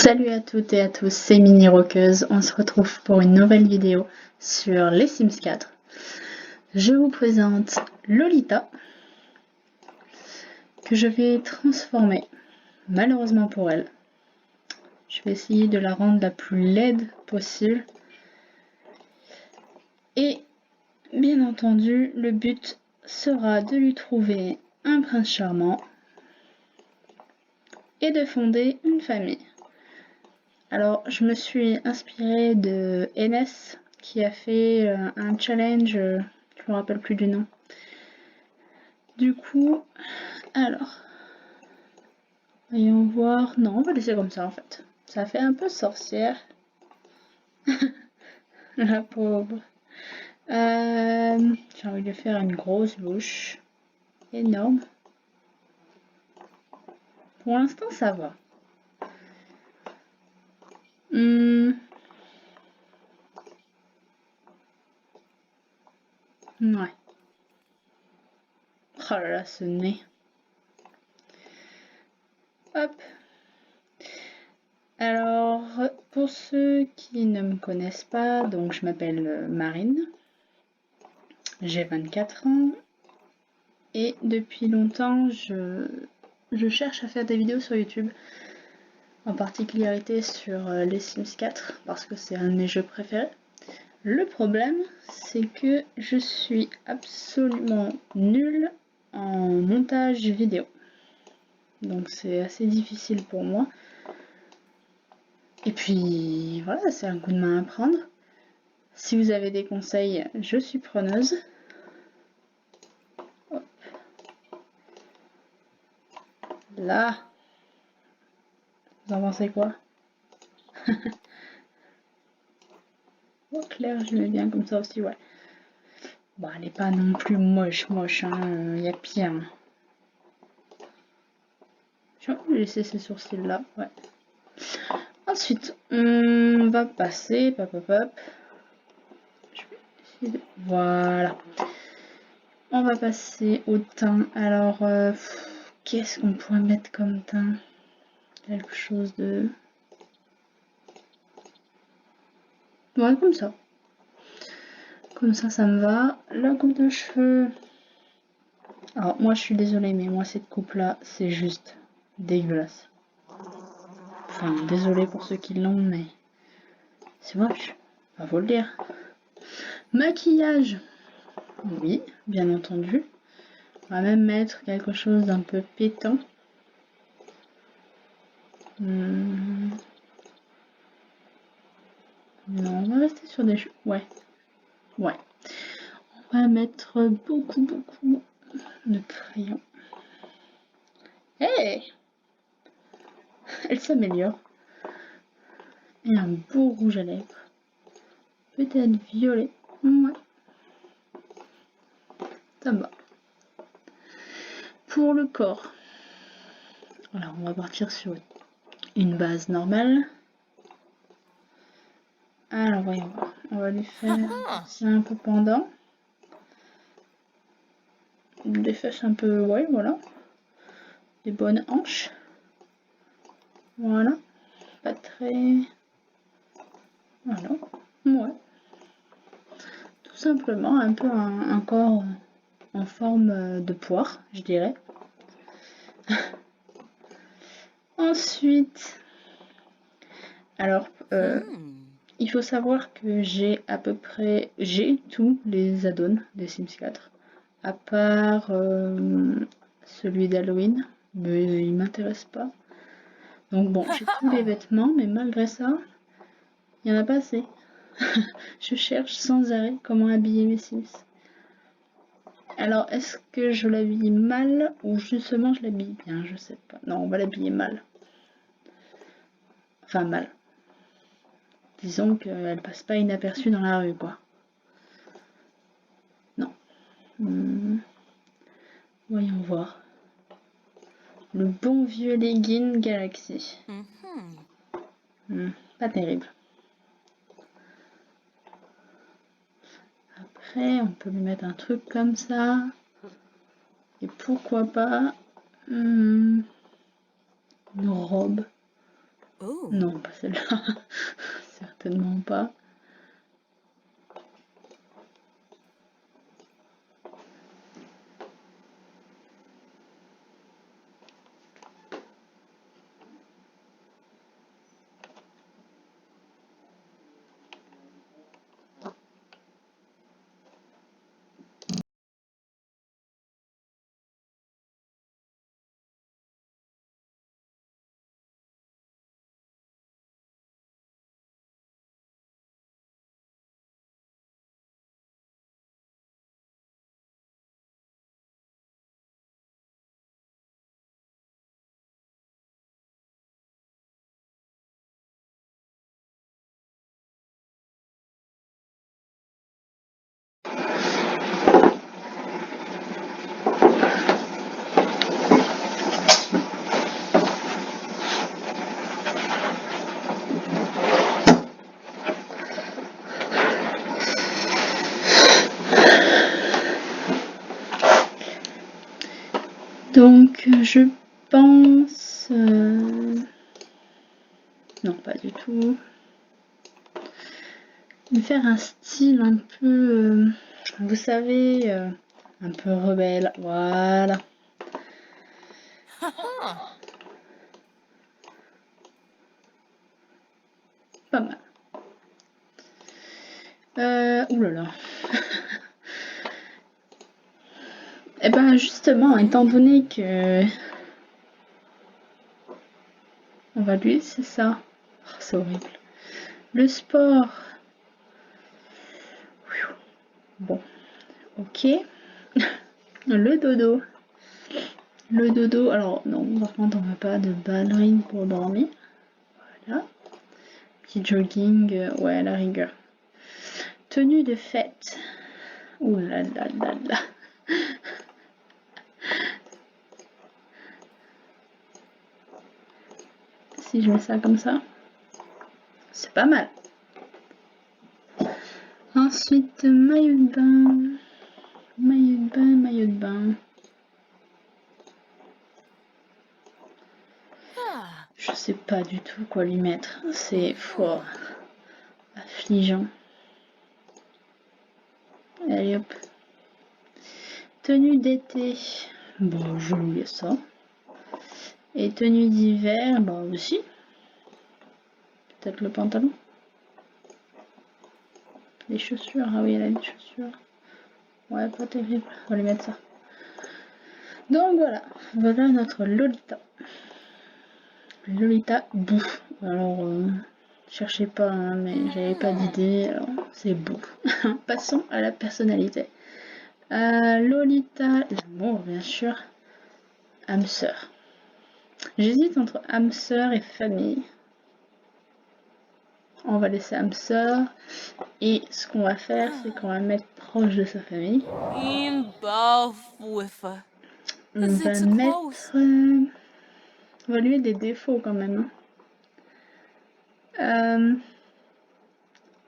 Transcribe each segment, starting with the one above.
Salut à toutes et à tous, c'est Mini Roqueuse. On se retrouve pour une nouvelle vidéo sur les Sims 4. Je vous présente Lolita, que je vais transformer, malheureusement pour elle. Je vais essayer de la rendre la plus laide possible. Et bien entendu, le but sera de lui trouver un prince charmant et de fonder une famille. Alors, je me suis inspirée de Enes qui a fait un challenge, je me rappelle plus du nom. Du coup, alors, voyons voir. Non, on va laisser comme ça en fait. Ça fait un peu sorcière. La pauvre. J'ai envie de faire une grosse bouche. Énorme. Pour l'instant, ça va. Ouais. Oh là là, ce nez. Hop. Alors, pour ceux qui ne me connaissent pas, donc je m'appelle Marine. J'ai 24 ans. Et depuis longtemps, je cherche à faire des vidéos sur YouTube. En particularité sur les Sims 4, parce que c'est un de mes jeux préférés. Le problème, c'est que je suis absolument nulle en montage vidéo. Donc c'est assez difficile pour moi. Et puis voilà, c'est un coup de main à prendre. Si vous avez des conseils, je suis preneuse. Hop. Là, vous en pensez quoi? Oh, Claire, je mets bien comme ça aussi, ouais. Bon, elle n'est pas non plus moche, hein, y a pire. Je vais laisser ces sourcils là, ouais. Ensuite, on va passer, voilà. On va passer au teint. Alors, qu'est-ce qu'on pourrait mettre comme teint? Quelque chose de... Ouais, comme ça. Comme ça me va. La coupe de cheveux. Alors, moi, je suis désolée, mais moi, cette coupe-là, c'est juste dégueulasse. Enfin, désolée pour ceux qui l'ont, mais c'est moche. Bah, faut le dire. Maquillage. Oui, bien entendu. On va même mettre quelque chose d'un peu pétant. Non, on va rester sur des choses. Ouais. On va mettre beaucoup de crayons. Hey, elle s'améliore. Et un beau rouge à lèvres. Peut-être violet. Ouais. Ça me va. Pour le corps. Alors, on va partir sur une base normale. Alors, voyons voir. On va lui faire un peu pendant. Des fesses un peu, ouais, voilà. Des bonnes hanches. Voilà. Pas très... Voilà. Ouais. Tout simplement un peu un corps en forme de poire, je dirais. Ensuite, alors, il faut savoir que j'ai tous les add-ons des Sims 4, à part celui d'Halloween, mais il m'intéresse pas. Donc bon, j'ai tous les vêtements, mais malgré ça, il n'y en a pas assez. Je cherche sans arrêt comment habiller mes Sims. Alors, est-ce que je l'habille mal ou justement je l'habille bien? Je sais pas. Non, on va l'habiller mal. Enfin, mal. Disons qu'elle passe pas inaperçue dans la rue, quoi. Non. Voyons voir. Le bon vieux legging Galaxy. Pas terrible. Après, on peut lui mettre un truc comme ça. Et pourquoi pas une robe. Non, pas celle-là. Certainement pas. Donc, je pense... Non, pas du tout. De faire un style un peu... vous savez, un peu rebelle. Voilà. Pas mal. Ouh là là. Eh ben justement, étant donné que... On va lui laisser ça. Oh, c'est horrible. Le sport. Bon, ok. Le dodo. Le dodo, alors non, par contre on n'a pas de ballerine pour dormir. Voilà. Petit jogging, ouais, à la rigueur. Tenue de fête. Ouh là là là là. Si je mets ça comme ça, c'est pas mal. Ensuite, maillot de bain. Maillot de bain, maillot de bain. Je sais pas du tout quoi lui mettre. C'est fort. Affligeant. Allez hop. Tenue d'été. Bon, je lui laisse ça. Et tenue d'hiver, bah aussi. Peut-être le pantalon. Les chaussures, ah oui, elle a des chaussures. Ouais, pas terrible. On va lui mettre ça. Donc voilà, voilà notre Lolita. Lolita bouffe. Alors, cherchez pas, hein, mais j'avais pas d'idée. Alors, c'est bouffe. Passons à la personnalité. Lolita, l'amour, bien sûr. Âme sœur. J'hésite entre âme sœur et famille. On va laisser âme sœur. Et ce qu'on va faire, c'est qu'on va mettre proche de sa famille. On va mettre... on va lui mettre des défauts quand même.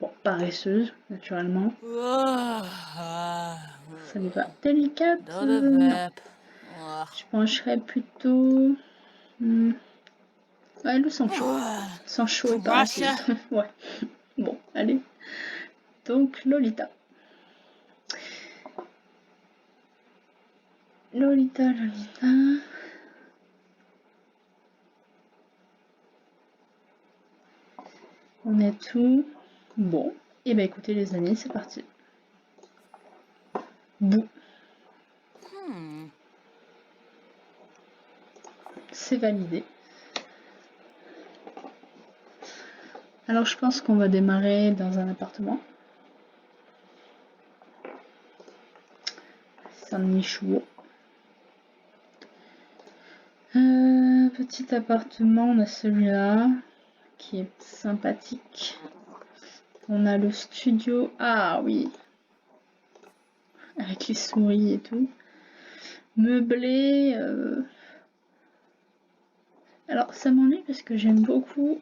Bon, paresseuse, naturellement. Ça lui va. Délicate, non. Je pencherais plutôt... ouais, le sang chaud. Sang chaud et paresseuse. Ouais. Bon, allez. Donc, Lolita. Lolita, Lolita. On est tout. Bon. Et bah écoutez les amis, c'est parti. Bouh. C'est validé. Alors je pense qu'on va démarrer dans un appartement. Saint-Denis-Chouot. Petit appartement, on a celui-là qui est sympathique. On a le studio, ah oui, avec les souris et tout. Meublé, alors ça m'ennuie parce que j'aime beaucoup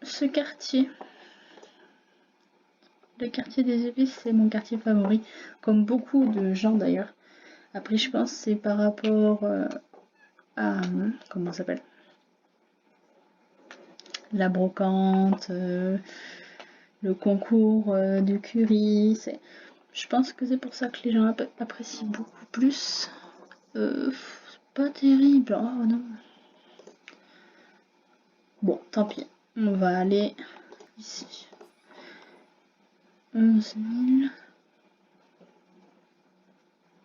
ce quartier. Le quartier des épices, c'est mon quartier favori, comme beaucoup de gens d'ailleurs. Après, je pense que c'est par rapport à... comment ça s'appelle? la brocante, le concours de Curie. Je pense que c'est pour ça que les gens apprécient beaucoup plus. C'est pas terrible. Oh non. Bon, tant pis. On va aller ici. 11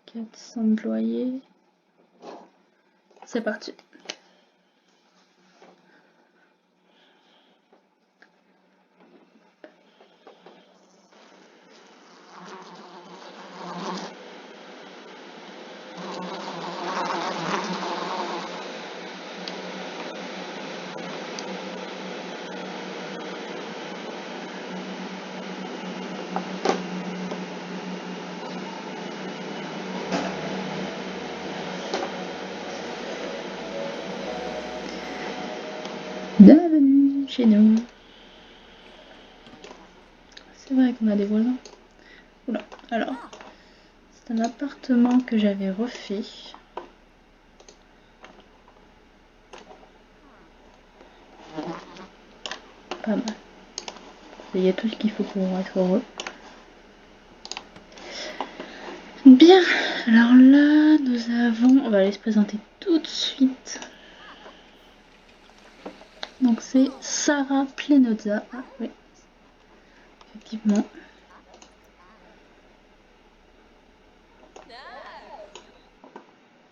400 de loyer. C'est parti. Bienvenue chez nous. C'est vrai qu'on a des voisins. Oula, alors, c'est un appartement que j'avais refait. Pas mal. Il y a tout ce qu'il faut pour être heureux. Bien, alors là, nous avons... On va aller se présenter tout de suite. Donc c'est Sarah Plenozza. Ah oui, effectivement.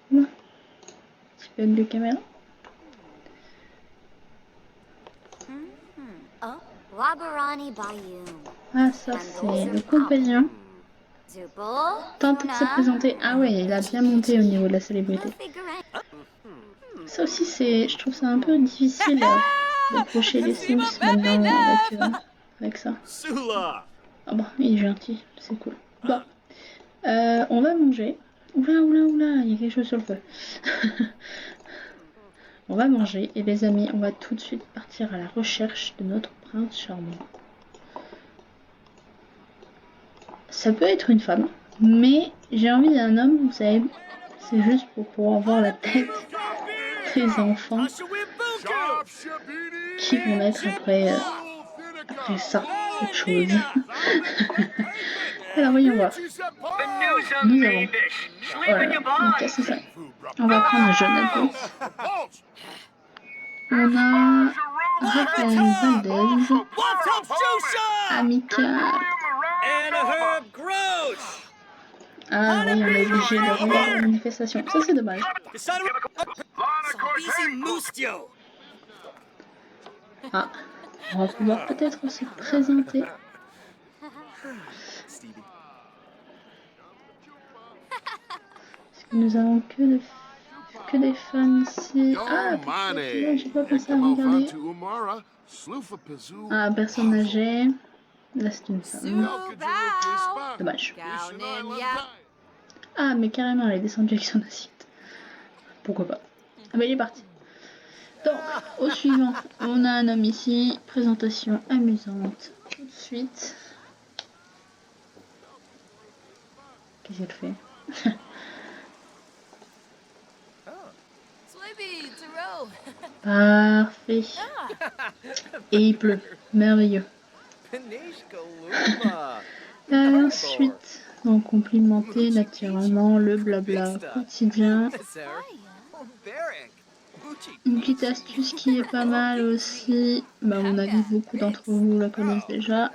Petit bug de caméra. Ah ça c'est le compagnon. Tente de se présenter. Ah ouais, il a bien monté au niveau de la célébrité. Ça aussi c'est, je trouve ça un peu difficile d'approcher les Sims maintenant avec ça. Ah bah il est gentil, c'est cool. Bon, on va manger. Oula oula oula, il y a quelque chose sur le feu. On va manger et les amis, on va tout de suite partir à la recherche de notre prince charmant. Ça peut être une femme, mais j'ai envie d'un homme, vous savez, c'est juste pour pouvoir voir la tête des enfants qui vont naître après ça, cette chose. Alors voyons voir. Nous avons... Oh là là, on a cassé ça. On va prendre Jonathan. On a Raphaël Valdez, Amika. Ah oui, on est obligé de regarder la manifestation. Ça c'est dommage. Ah, on va pouvoir peut-être se présenter. Parce que nous avons que des femmes ici. Ah, j'ai pas pensé à regarder. Ah, personne âgée. Là, c'est une femme. Dommage. Ah, mais carrément, elle est descendue avec son assiette. Pourquoi pas. Ah, bah, il est parti. Donc, au suivant, on a un homme ici. Présentation amusante. Tout de suite. Qu'est-ce qu'elle fait? Parfait. Et il pleut. Merveilleux. Ensuite, on complimentait naturellement le blabla quotidien. Une petite astuce qui est pas mal aussi, bah à mon avis beaucoup d'entre vous la connaissent déjà,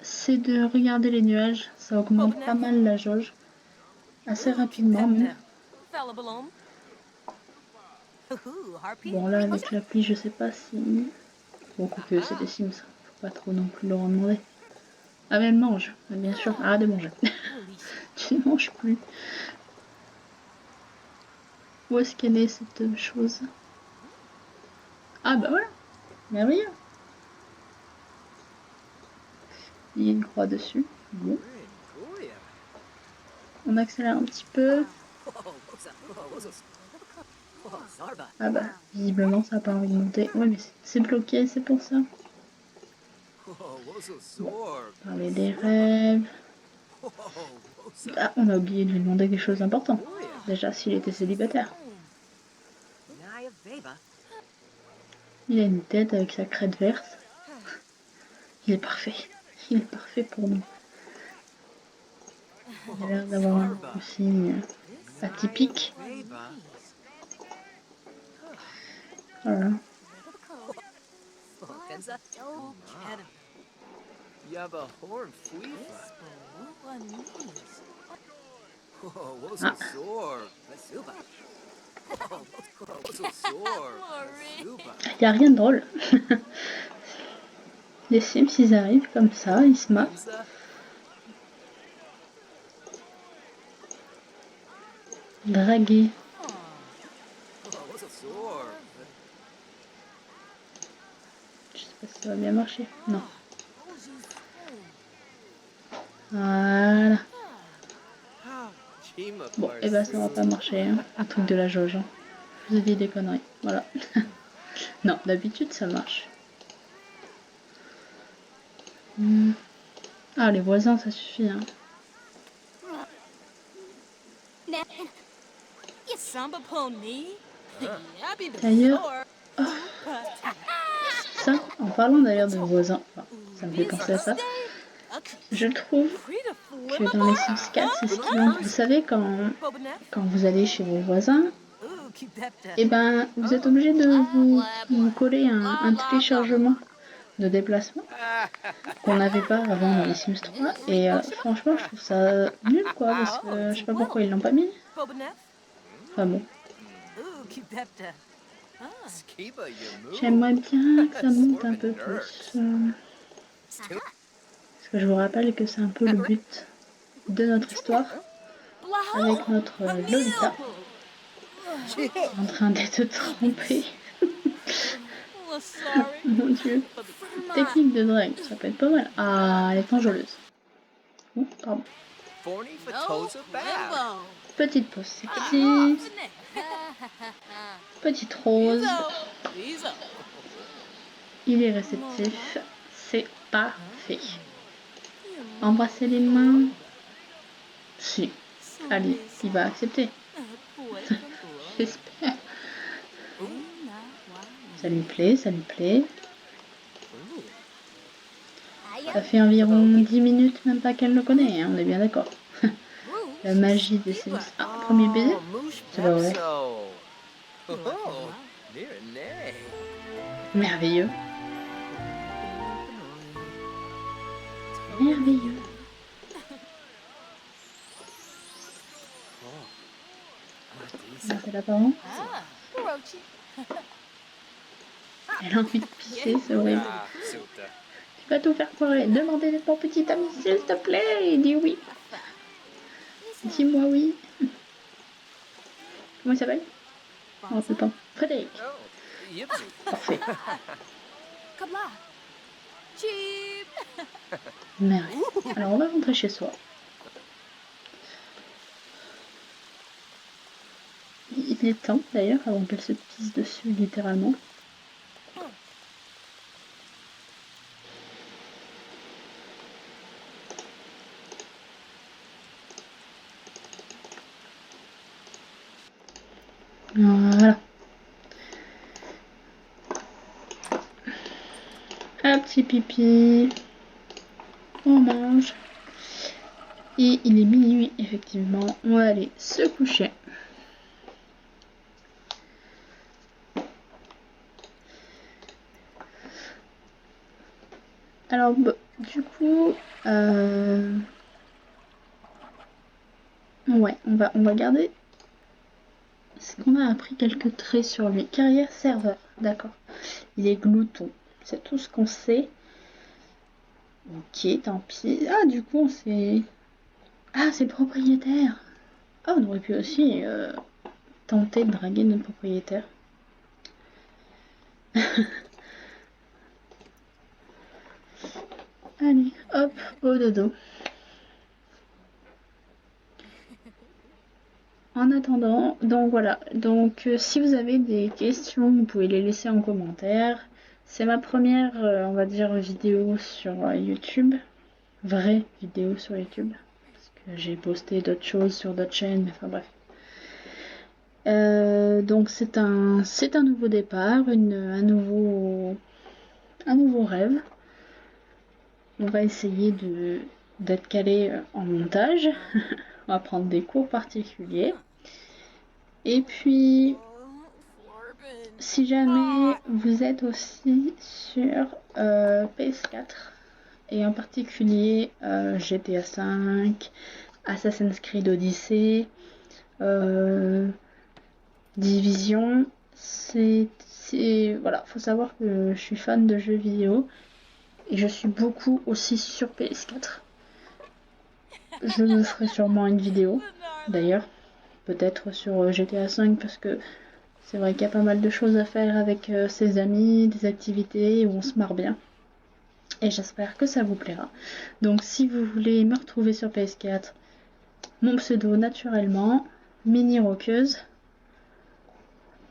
c'est de regarder les nuages, ça augmente pas mal la jauge, assez rapidement même. Bon là avec l'appli je sais pas si... Bon quoique c'est des Sims, faut pas trop non plus leur en demander. Ah mais elle mange, bien sûr, arrête de manger. Tu ne manges plus. Où est-ce qu'elle est cette chose? Ah bah voilà, merveilleux. Il y a une croix dessus. Bon. On accélère un petit peu. Ah bah, visiblement ça n'a pas envie de monter. Ouais mais c'est bloqué, c'est pour ça. Bon, parler des rêves. Ah, on a oublié de lui demander quelque chose d'important. Déjà s'il était célibataire. Il a une tête avec sa crête verte. Il est parfait. Il est parfait pour nous. Il a l'air d'avoir un look aussi atypique. Voilà. Ah. Il n'y a rien de drôle. Les Sims, ils arrivent comme ça, ils se marrent. Draguer. Je sais pas si ça va bien marcher. Non. Voilà. Bon, et bah ça va pas marcher, hein. Un truc de la jauge. Hein. Vous aviez des conneries. Voilà. Non, d'habitude ça marche. Ah, les voisins, ça suffit. Hein. D'ailleurs, oh, ça, en parlant d'ailleurs de voisins, enfin, ça me fait penser à ça. Je trouve que dans les Sims 4, c'est ce qui manque. Vous savez, quand vous allez chez vos voisins, et ben, vous êtes obligé de vous coller un téléchargement de déplacement qu'on n'avait pas avant dans les Sims 3. Et franchement, je trouve ça nul, quoi, parce que je sais pas pourquoi ils l'ont pas mis. Enfin bon. J'aimerais bien que ça monte un peu plus. Parce que je vous rappelle que c'est un peu le but de notre histoire avec notre Lolita en train d'être trompée. Mon dieu. Technique de drague, ça peut être pas mal. Ah, elle est enjôleuse. Oh, pardon. Petite pause sexy. Petite rose. Il est réceptif. C'est parfait. Embrasser les mains. Si. Allez, il va accepter. J'espère. Ça lui plaît, ça lui plaît. Ça fait environ 10 minutes, même pas qu'elle le connaît, hein, on est bien d'accord. La magie des Sims. Ah, premier baiser? C'est pas vrai. Merveilleux. Merveilleux. C'est l'apparent. Elle a envie de pisser, c'est horrible. Tu vas tout faire foirer. Demandez à ton petit ami, s'il te plaît. Dis oui. Dis-moi oui. Comment il s'appelle? Je me rappelle pas. Frédéric. Parfait. Merde. Alors on va rentrer chez soi. Il est temps d'ailleurs avant qu'elle se pisse dessus littéralement. Voilà. Un petit pipi. On mange. Et il est minuit, effectivement. On va aller se coucher. Alors, du coup, ouais, on va garder ce qu'on a appris quelques traits sur lui. Carrière serveur, d'accord. Il est glouton, c'est tout ce qu'on sait. Ok, tant pis. Ah, du coup, on sait... Ah, c'est le propriétaire. Ah, on aurait pu aussi tenter de draguer notre propriétaire. Allez, hop, au dodo. En attendant, donc voilà. Donc, si vous avez des questions, vous pouvez les laisser en commentaire. C'est ma première, on va dire, vidéo sur YouTube. Vraie vidéo sur YouTube. Parce que j'ai posté d'autres choses sur d'autres chaînes, mais enfin bref. Donc c'est un nouveau départ, un nouveau rêve. On va essayer d'être calé en montage. On va prendre des cours particuliers. Et puis, si jamais vous êtes aussi sur PS4, et en particulier GTA V, Assassin's Creed Odyssey, Division, voilà, faut savoir que je suis fan de jeux vidéo et je suis beaucoup aussi sur PS4. Je me ferai sûrement une vidéo, d'ailleurs, peut-être sur GTA V parce que c'est vrai qu'il y a pas mal de choses à faire avec ses amis, des activités où on se marre bien. Et j'espère que ça vous plaira. Donc si vous voulez me retrouver sur PS4, mon pseudo naturellement, Mini Roqueuse.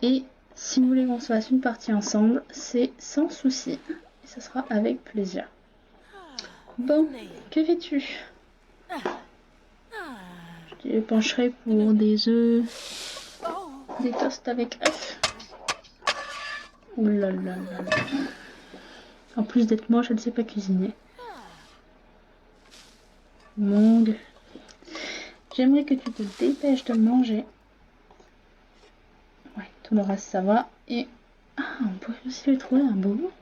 Et si vous voulez qu'on se fasse une partie ensemble, c'est sans souci. Et ça sera avec plaisir. Bon, que fais-tu? Je pencherai pour des œufs, des toasts avec œufs. Ouh là là là là. En plus d'être moi, je ne sais pas cuisiner. Mon Dieu. J'aimerais que tu te dépêches de manger. Ouais, tout le reste ça va. Et on pourrait aussi lui trouver un boulot.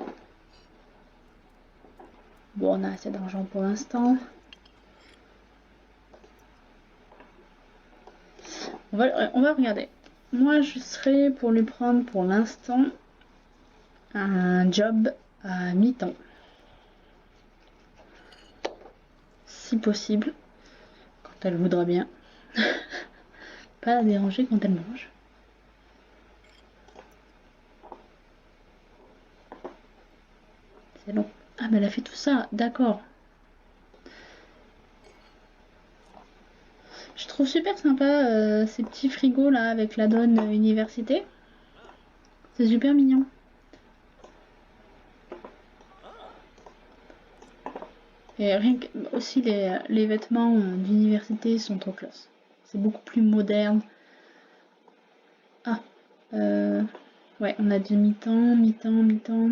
Bon, on a assez d'argent pour l'instant. On va regarder. Moi, je serais pour lui prendre pour l'instant un job à mi-temps. Si possible, quand elle voudra bien. Pas la déranger quand elle mange. C'est long. Ah, mais elle a fait tout ça, d'accord. Je trouve super sympa ces petits frigos là avec la donne université. C'est super mignon. Et rien que, aussi les vêtements d'université sont trop classe. C'est beaucoup plus moderne. Ah, ouais, on a dit mi-temps, mi-temps, mi-temps.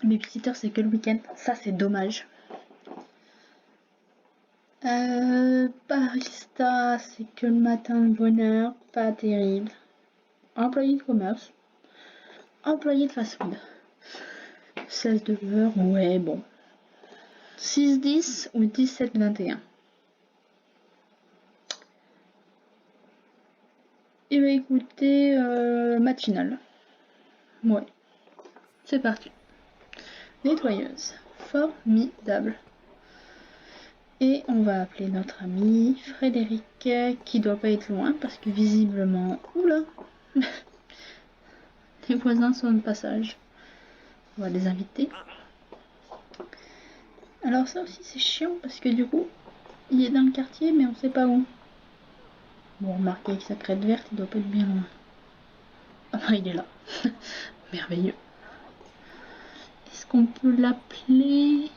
Babysitter, c'est que le week-end. Ça, c'est dommage. Barista, c'est que le matin de bonheur. Pas terrible. Employé de commerce. Employé de fast-food. 16 de l'heure, ouais, bon. 6-10 ou 17-21. Et bah écoutez, matinale. Ouais. C'est parti. Nettoyeuse. Formidable. Et on va appeler notre ami Frédéric, qui doit pas être loin parce que visiblement... Oula. Les voisins sont de passage. On va les inviter. Alors ça aussi c'est chiant parce que du coup, il est dans le quartier mais on sait pas où. Bon, remarquez avec sa crête verte, il doit pas être bien loin. Ah bah il est là. Merveilleux. Est-ce qu'on peut l'appeler?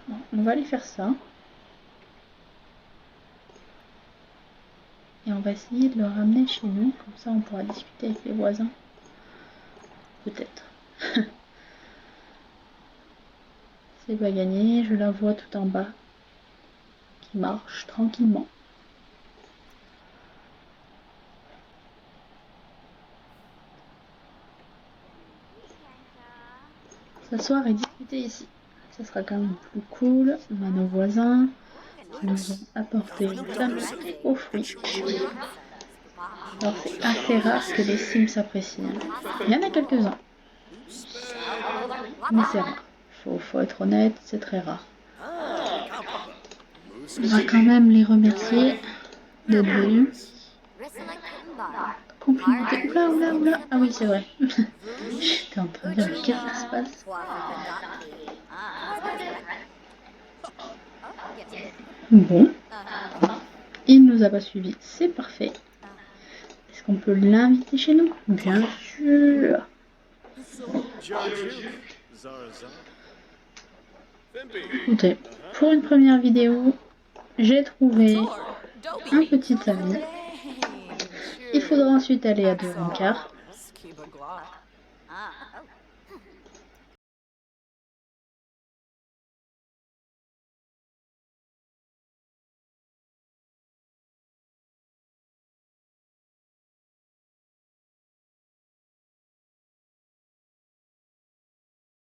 Bon, on va aller faire ça. Et on va essayer de le ramener chez nous. Comme ça on pourra discuter avec les voisins. Peut-être. C'est pas gagné. Je la vois tout en bas. Qui marche tranquillement. S'asseoir et discuter ici. Ça sera quand même plus cool. On a nos voisins qui nous ont apporté plein de aux fruits. Alors c'est assez rare que les Sims s'apprécient. Il y en a quelques-uns. Mais c'est rare. Faut être honnête, c'est très rare. On va quand même les remercier d'être venus. Compliqué. Oula, oula, oula. Ah oui, c'est vrai. J'étais en train de dire, qu'est-ce qui se passe? Bon. Il nous a pas suivis, c'est parfait. Est-ce qu'on peut l'inviter chez nous? Bien sûr. Écoutez, pour une première vidéo, j'ai trouvé un petit tamis. Il faudra ensuite aller à 2 1/4.